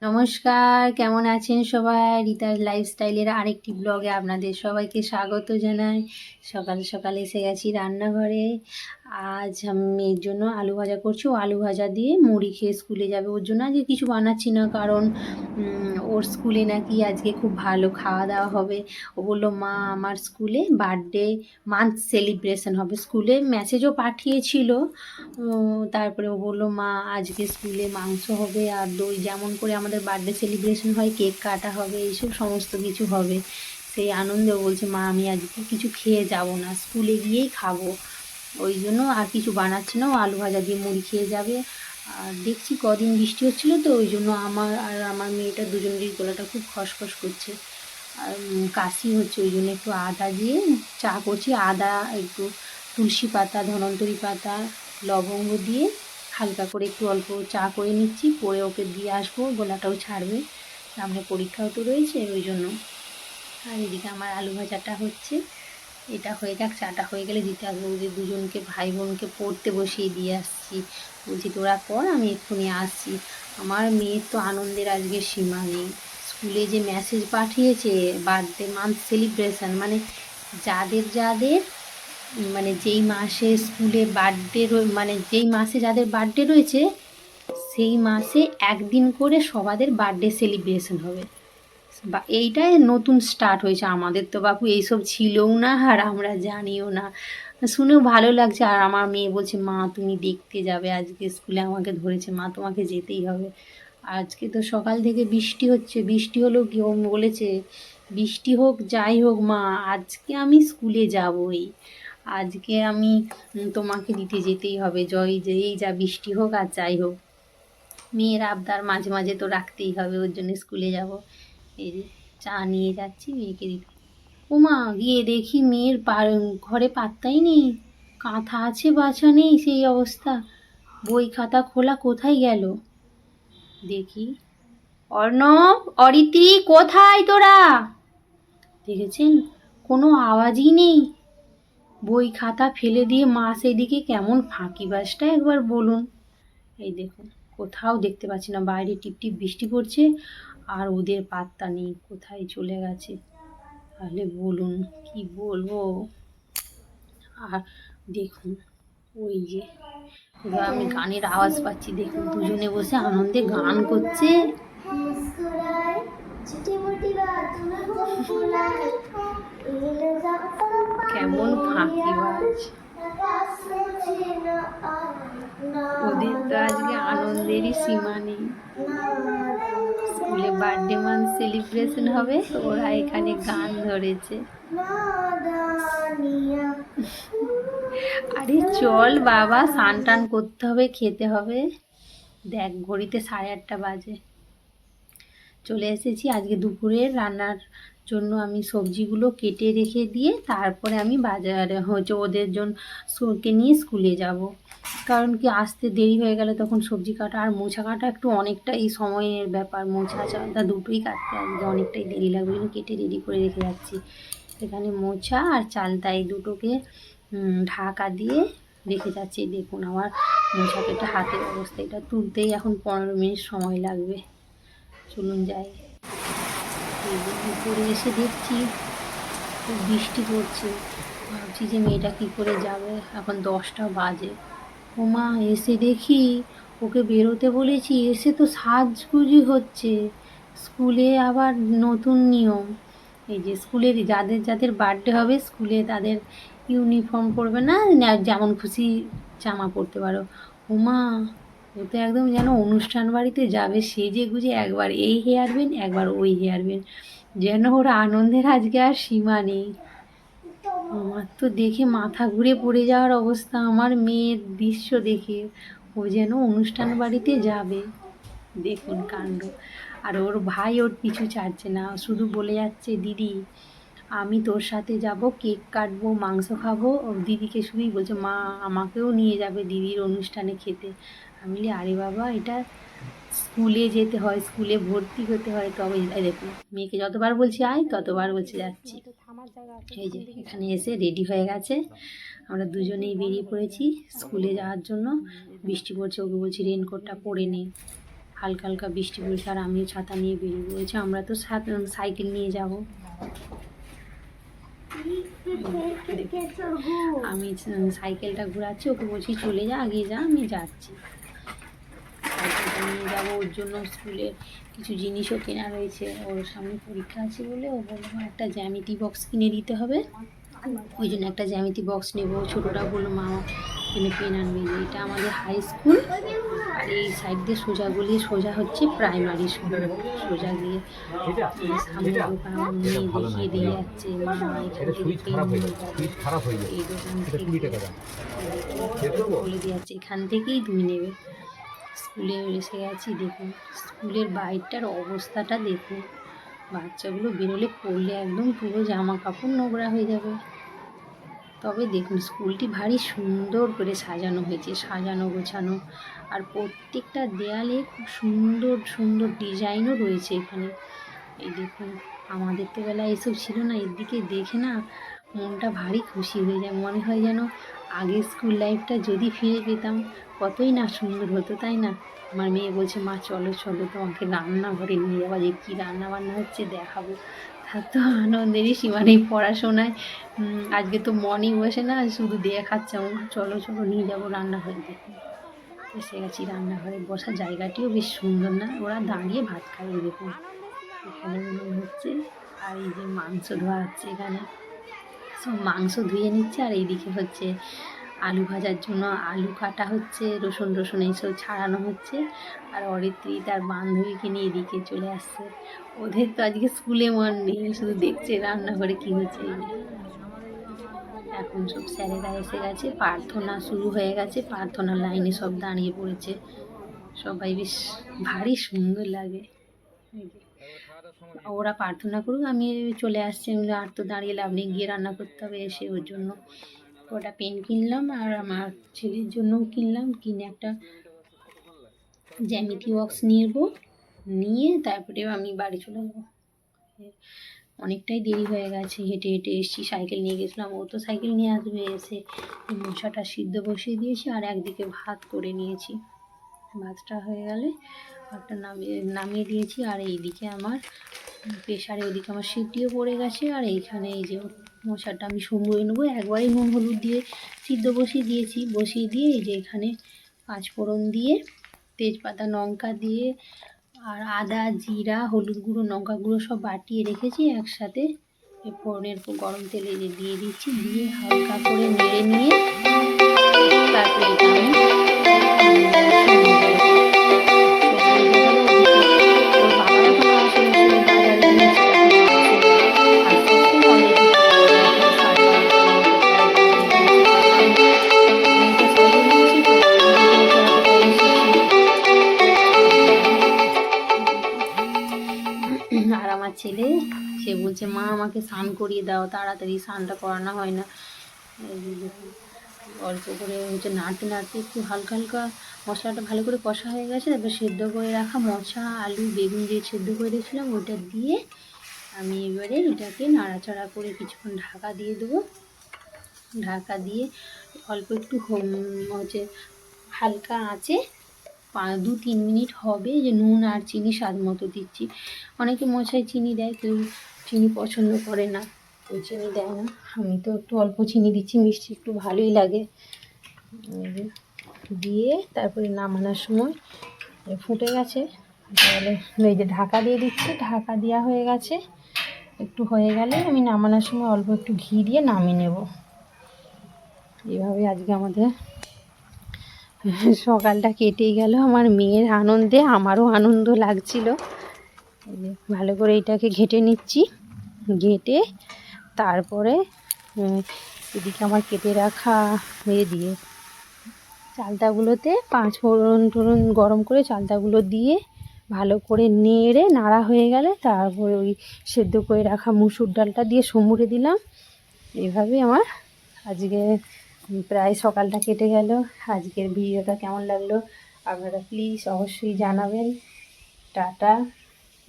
নমস্কার, কেমন আছেন সবাই? রিতার লাইফস্টাইলের আরেকটি ব্লগে আপনাদের সবাইকে স্বাগত জানাই। সকাল সকাল এসে গেছি রান্নাঘরে। আজ আমি মেয়ের জন্য আলু ভাজা করছি। ও আলু ভাজা দিয়ে মুড়ি খেয়ে স্কুলে যাবে। ওর জন্য আজকে কিছু বানাচ্ছি না, কারণ ওর স্কুলে নাকি আজকে খুব ভালো খাওয়া দাওয়া হবে। ও বললো, মা আমার স্কুলে বার্থডে মান্থ সেলিব্রেশন হবে। স্কুলে মেসেজও পাঠিয়েছিল। তারপরে ও বললো, মা আজকে স্কুলে মাংস হবে আর দই, যেমন করে আমাদের বার্থডে সেলিব্রেশন হয়, কেক কাটা হবে, এইসব সমস্ত কিছু হবে। সেই আনন্দে ও বলছে, মা আমি আজকে কিছু খেয়ে যাব না, স্কুলে গিয়েই খাবো। ওই জন্য আর কিছু বানাচ্ছি না, ও আলু ভাজা দিয়ে মুড়ি খেয়ে যাবে। আর দেখছি কদিন বৃষ্টি হচ্ছিলো, তো ওই জন্য আমার আর আমার মেয়েটা দুজনেরই গলাটা খুব খসখস করছে আর কাশি হচ্ছে। ওই জন্য একটু আদা দিয়ে চা করছি। আদা, একটু তুলসী পাতা, ধন্বন্তরি পাতা, লবঙ্গ দিয়ে হালকা করে একটু অল্প চা করে নিচ্ছি, করে ওকে দিয়ে আসবো, গলাটাও ছাড়বে, সামনে পরীক্ষাও তো রয়েছে ওই জন্য। আর এদিকে আমার আলু ভাজাটা হচ্ছে, এটা হয়ে যাক, চাটা হয়ে গেলে দিতে আসবো। ওদের দুজনকে ভাই বোনকে পড়তে বসিয়ে দিয়ে আসছি, বলছি তোরা পর, আমি এক্ষুনি আসছি। আমার মেয়ের তো আনন্দের আজকে সীমা নেই। স্কুলে যে মেসেজ পাঠিয়েছে, বার্থডে মান্থ সেলিব্রেশন, মানে যাদের যাদের মানে যেই মাসে স্কুলে বার্থডে, মানে যেই মাসে যাদের বার্থডে রয়েছে, সেই মাসে একদিন করে সবাদের বার্থডে সেলিব্রেশন হবে। বা এইটাই নতুন স্টার্ট হয়েছে। আমাদের তো বাপু এইসব ছিলও না, আর আমরা জানিও না। শুনেও ভালো লাগছে। আর আমার মেয়ে বলছে, মা তুমি দেখতে যাবে আজকে স্কুলে, আমাকে ধরেছে, মা তোমাকে যেতেই হবে। আজকে তো সকাল থেকে বৃষ্টি হচ্ছে। বৃষ্টি হলেও কি, ও বলেছে বৃষ্টি হোক যাই হোক মা, আজকে আমি স্কুলে যাবই, আজকে আমি তোমাকে দিতে যেতেই হবে, জয় যেই যা বৃষ্টি হোক আর যাই হোক। মেয়ের আবদার মাঝে মাঝে তো রাখতেই হবে, ওর জন্য স্কুলে যাব। এই যে চা নিয়ে যাচ্ছি মেয়েকে দিতে। ওমা, গিয়ে দেখি মেয়ের ঘরে পাত্তাই নেই, কাঁথা আছে বাছা নেই, সেই অবস্থা। বই খাতা খোলা, কোথায় গেল দেখি। অর্ণব, অরিত্রি, কোথায় তোরা? দেখেছেন, কোনো আওয়াজই নেই। বই খাতা ফেলে দিয়ে মা সেদিকে কেমন ফাঁকিবাজটা একবার বলুন। এই দেখুন, কোথাও দেখতে পাচ্ছি না। বাইরে টিপটিপ বৃষ্টি পড়ছে আর ওদের পাত্তা নেই, কোথায় চলে গেছে তাহলে বলুন, কি বলবো। আর দেখুন, ওই যে আমি গানের আওয়াজ পাচ্ছি, দেখুন দুজনে বসে আনন্দে গান করছে। কেমন ফাঁকিবাজ ওদের, তো আজকে আনন্দেরই সীমা নেই। স্কুলে বার্থডে মান্থ সেলিব্রেশন হবে, ওরা এখানে গান ধরেছে। আরে চল বাবা, স্নান টান করতে হবে, খেতে হবে। দেখ ঘড়িতে 8:30 বাজে। চলে এসেছি। আজকে দুপুরের রান্নার জন্য আমি সবজিগুলো কেটে রেখে দিয়ে তারপরে আমি বাজারে ওদের জন্য কে নিয়ে স্কুলে যাব। কারণ কি, আসতে দেরি হয়ে গেলে তখন সবজি কাটা আর মোছা কাটা একটু অনেকটাই সময়ের ব্যাপার। মোছা চাটা দুটোই কাটতে আজকে অনেকটাই দেরি লাগবে, কিন্তু কেটে রেডি করে রেখে যাচ্ছি। এখানে মোছা আর চালটা, এই দুটোকে ঢাকা দিয়ে রেখে যাচ্ছি। দেখুন আমার মোছা কেটে হাতের অবস্থা, এটা তুলতেই এখন 15 মিনিট সময় লাগবে। চলুন যাই। উপরে এসে দেখছি খুব বৃষ্টি পড়ছে। ভাবছি যে মেয়েটা কী করে যাবে, এখন 10টা বাজে। ওমা, এসে দেখি ওকে বেরোতে বলেছি, এসে তো সাজগুজি হচ্ছে। স্কুলে আবার নতুন নিয়ম, এই যে স্কুলের যাদের যাদের বার্থডে হবে স্কুলে তাদের ইউনিফর্ম পরবে না, যেমন খুশি জামা পরতে পারো। ওমা, ও তো একদম যেন অনুষ্ঠান বাড়িতে যাবে সেজে গুজে, একবার এই হেয়ার ব্যান্ড একবার ওই হেয়ার ব্যান্ড, যেন ওর আনন্দের আজকে আর সীমা নেই। আমার তো দেখে মাথা ঘুরে পড়ে যাওয়ার অবস্থা, আমার মেয়ের দৃশ্য দেখে। ও যেন অনুষ্ঠান বাড়িতে যাবে। দেখুন কাণ্ড। আর ওর ভাই ওর পিছু ছাড়ছে না, শুধু বলে যাচ্ছে, দিদি আমি তোর সাথে যাব, কেক কাটবো, মাংস খাবো। ওর দিদিকে শুধুই বলছে, মা আমাকেও নিয়ে যাবে দিদির অনুষ্ঠানে খেতে। আমি বলি, আরে বাবা, এটা স্কুলে যেতে হয়, স্কুলে ভর্তি হতে হয়, তবে। দেখুন মেয়েকে যতবার বলছি আয়, ততবার বলছে যাচ্ছি। এই যে এখানে এসে রেডি হয়ে গেছে, আমরা দুজনেই বেরিয়ে পড়েছি স্কুলে যাওয়ার জন্য। বৃষ্টি পড়ছে, ওকে বলছি রেনকোটটা পরে নে, হালকা হালকা বৃষ্টি পড়ছে আর আমিও ছাতা নিয়ে বেরিয়ে পড়েছি। আমরা তো সাইকেল নিয়ে যাব। আমি সাইকেলটা ঘোরাচ্ছি, ওকে বলছি চলে যা, আগে যা, আমি যাচ্ছি। সাইকেলটা নিয়ে যাবো, ওর জন্য স্কুলের কিছু জিনিসও কেনা রয়েছে। ওর সামনে পরীক্ষা আছে বলে ও বললো একটা জ্যামিতি বক্স কিনে দিতে হবে, ওই জন্য একটা জ্যামিতি বক্স নেবো। ছোটোটা বললো মা কিনে পেন আনবে। এটা আমাদের হাই স্কুল, আর এই সাইড দিয়ে সোজা গলিয়ে সোজা হচ্ছে প্রাইমারি স্কুল। সোজা গিয়ে সামনে দোকান মেয়ে দেখিয়ে দিয়ে যাচ্ছে, মা এখান থেকে পেন নিয়ে যাবে, এই দোকান থেকে বলে দিয়ে যাচ্ছে এখান থেকেই তুমি নেবে। স্কুলে এসে গেছি, দেখুন স্কুলের বাইরটার অবস্থাটা দেখুন। বাচ্চাগুলো বেরোলে পড়লে একদম পুরো জামা কাপড় নোংরা হয়ে যাবে। তবে দেখুন স্কুলটি ভারী সুন্দর করে সাজানো হয়েছে, সাজানো গোছানো, আর প্রত্যেকটা দেয়ালে খুব সুন্দর সুন্দর ডিজাইনও রয়েছে এখানে। এই দেখুন আমাদের তো বেলা এসব ছিল না, এর দিকে দেখে না মনটা ভারী খুশি হয়ে যায়। মনে হয় যেন আগের স্কুল লাইফটা যদি ফিরে পেতাম কতই না সুন্দর হতো, তাই না? আমার মেয়ে বলছে মা চলো চলো তোমাকে রান্নাঘরে নিয়ে যাওয়া, যে কী রান্না বান্না হচ্ছে দেখাবো। তার তো আনন্দেরই সীমা নেই। পড়াশোনায় আজকে তো মনই বসে না, শুধু দেখাচ্ছে আমার, চলো চলো নিয়ে যাবো রান্নাঘরে। দেখুন এসে গেছি রান্নাঘরে, বসার জায়গাটিও বেশ সুন্দর না, ওরা দাঁড়িয়ে ভাত খায়। দেখুন এখানে হচ্ছে, আর এই যে মাংস ধোয়া হচ্ছে, এখানে সব মাংস ধুয়ে নিচ্ছে, আর এইদিকে হচ্ছে আলু ভাজার জন্য আলু কাটা হচ্ছে, রসুন এইসব ছাড়ানো হচ্ছে। আর অরিত্রী তার বান্ধবীকে নিয়ে এদিকে চলে আসছে। ওদের তো আজকে স্কুলে মন নেই, শুধু দেখছে রান্নাঘরে কী হচ্ছে। এখন সব স্যারেরা এসে গেছে, প্রার্থনা শুরু হয়ে গেছে, প্রার্থনার লাইনে সব দাঁড়িয়ে পড়েছে। সবাই বেশ ভারী সুন্দর লাগে। ওরা প্রার্থনা করুক, আমি চলে আসছি। আর তো দাঁড়িয়ে লাভ নেই, গিয়ে রান্না করতে হবে এসে। ওর জন্য ওটা পেন কিনলাম, আর আমার ছেলের জন্যও কিনলাম। কিনে একটা জ্যামিতি বক্স নিয়ে তারপরে আমি বাড়ি চলে যাবো। অনেকটাই দেরি হয়ে গেছে, হেঁটে হেঁটে এসেছি, সাইকেল নিয়ে গেছিলাম, ও তো সাইকেল নিয়ে আসবে। এসে মশাটা সিদ্ধ বসিয়ে দিয়েছি, আর একদিকে ভাত করে নিয়েছি। ভাতটা হয়ে গেলে ভাতটা নামিয়ে দিয়েছি। আর এইদিকে আমার প্রেশারে ওদিকে আমার সিটিও পড়ে গেছে, আর এইখানে এই যে মশাটা আমি সময় নেবো। একবারই নুন হলুদ দিয়ে সিদ্ধ বসিয়ে দিয়েছি, বসিয়ে দিয়ে এই যে এখানে পাঁচফোড়ন দিয়ে, তেজপাতা লঙ্কা দিয়ে, আর আদা জিরা হলুদ গুঁড়ো লঙ্কা গুঁড়ো সব বাটিয়ে রেখেছি একসাথে। ফোড়নের গরম তেলে যে দিয়ে দিচ্ছি, দিয়ে হালকা করে নেড়ে নিয়ে তারপরে এটা আর আমার ছেলে সে বলছে মা আমাকে স্নান করিয়ে দাও, তাড়াতাড়ি স্নানটা করানো হয় না। অল্প করে হচ্ছে নাড়তে নাড়তে একটু হালকা হালকা মশলাটা ভালো করে কষা হয়ে গেছে। তারপর সেদ্ধ করে রাখা মশা আলু বেগুন দিয়ে সেদ্ধ করে রেখেছিলাম, ওইটা দিয়ে আমি এবারে এটাকে নাড়াচাড়া করে কিছুক্ষণ ঢাকা দিয়ে দেবো। ঢাকা দিয়ে অল্প একটু হচ্ছে হালকা আঁচে 2-3 মিনিট হবে। যে নুন আর চিনি স্বাদ মতো দিচ্ছি। অনেকে মশায় চিনি দেয়, কেউ চিনি পছন্দ করে না, কেউ চিনি দেয় না। আমি তো একটু অল্প চিনি দিচ্ছি, মিষ্টি একটু ভালোই লাগে। দিয়ে তারপরে নামানোর সময় ফুটে গেছে, তাহলে এই যে ঢাকা দিয়ে দিচ্ছি। ঢাকা দেওয়া হয়ে গেছে, একটু হয়ে গেলে আমি নামানোর সময় অল্প একটু ঘি দিয়ে নামিয়ে নেব। এভাবে আজকে আমাদের সকালটা কেটে গেল। আমার মেয়ের আনন্দে আমারও আনন্দ লাগছিল। ভালো করে এটাকে ঘেটে নিচ্ছি, ঘেটে তারপরে এদিকে আমার কেটে রাখা দিয়ে চালতাগুলোতে পাঁচফোড়ন গরম করে চালতাগুলো দিয়ে ভালো করে নেড়ে নাড়া হয়ে গেলে তারপরে ওই সেদ্ধ করে রাখা মুসুর ডালটা দিয়ে সমুড়ে দিলাম। এইভাবেই আমার আজকে প্রায় সকালটা কেটে গেল। আজকের ভিডিওটা কেমন লাগলো আপনারা প্লিজ অবশ্যই জানাবেন। Tata,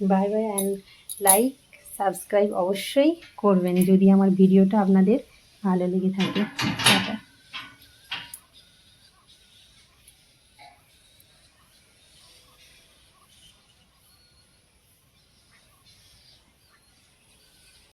bye bye, and like subscribe অবশ্যই করবেন যদি আমার ভিডিওটা আপনাদের ভালো লেগে থাকে। টাটা।